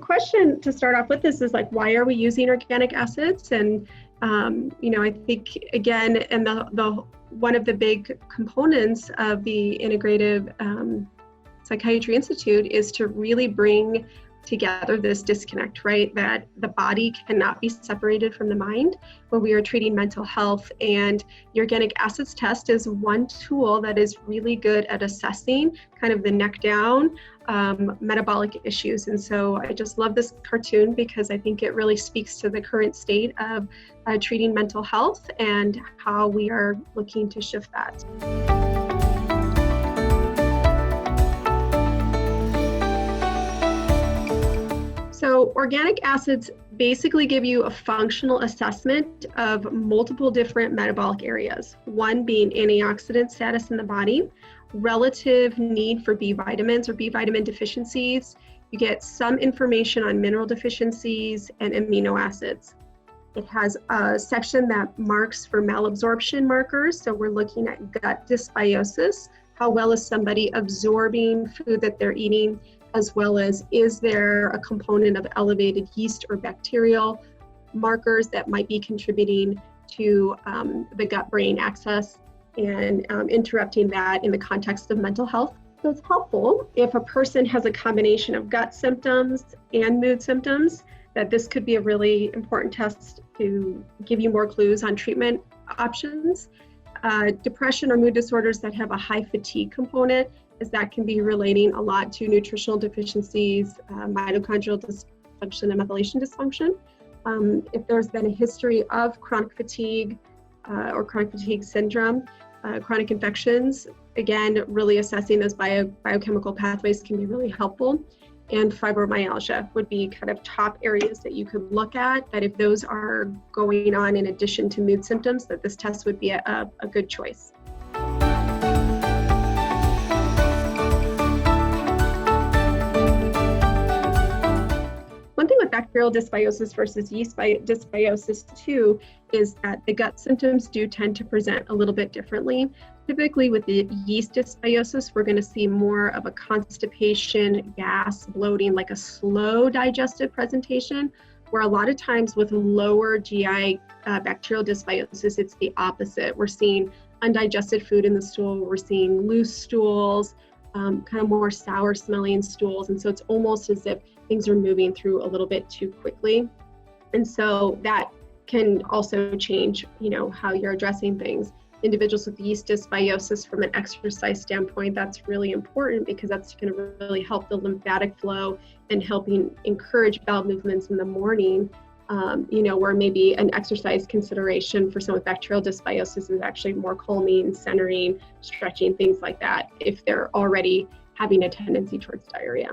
question to start off with is like, why are we using organic acids? And, I think, again, and the one of the big components of the Integrative Psychiatry Institute is to really bring together this disconnect, right? That the body cannot be separated from the mind when we are treating mental health. And the organic acids test is one tool that is really good at assessing kind of the neck down metabolic issues. And so I just love this cartoon because I think it really speaks to the current state of treating mental health and how we are looking to shift that. So organic acids basically give you a functional assessment of multiple different metabolic areas. One being antioxidant status in the body, relative need for B vitamins or B vitamin deficiencies. You get some information on mineral deficiencies and amino acids. It has a section that marks for malabsorption markers. So we're looking at gut dysbiosis. How well is somebody absorbing food that they're eating? As well as, is there a component of elevated yeast or bacterial markers that might be contributing to the gut-brain axis and interrupting that in the context of mental health? So it's helpful if a person has a combination of gut symptoms and mood symptoms, that this could be a really important test to give you more clues on treatment options. Depression or mood disorders that have a high fatigue component, as that can be relating a lot to nutritional deficiencies, mitochondrial dysfunction, and methylation dysfunction. If there's been a history of chronic fatigue or chronic fatigue syndrome, chronic infections, again, really assessing those biochemical pathways can be really helpful. And fibromyalgia would be kind of top areas that you could look at, that if those are going on in addition to mood symptoms, that this test would be a good choice. One thing with bacterial dysbiosis versus yeast dysbiosis too is that the gut symptoms do tend to present a little bit differently. Typically with the yeast dysbiosis, we're going to see more of a constipation, gas, bloating, like a slow digestive presentation, where a lot of times with lower GI bacterial dysbiosis, it's the opposite. We're seeing undigested food in the stool, we're seeing loose stools, kind of more sour smelling stools. And so it's almost as if things are moving through a little bit too quickly. And so that can also change, how you're addressing things. Individuals with yeast dysbiosis, from an exercise standpoint, that's really important because that's going to really help the lymphatic flow and helping encourage bowel movements in the morning, where maybe an exercise consideration for someone with bacterial dysbiosis is actually more calming, centering, stretching, things like that, if they're already having a tendency towards diarrhea.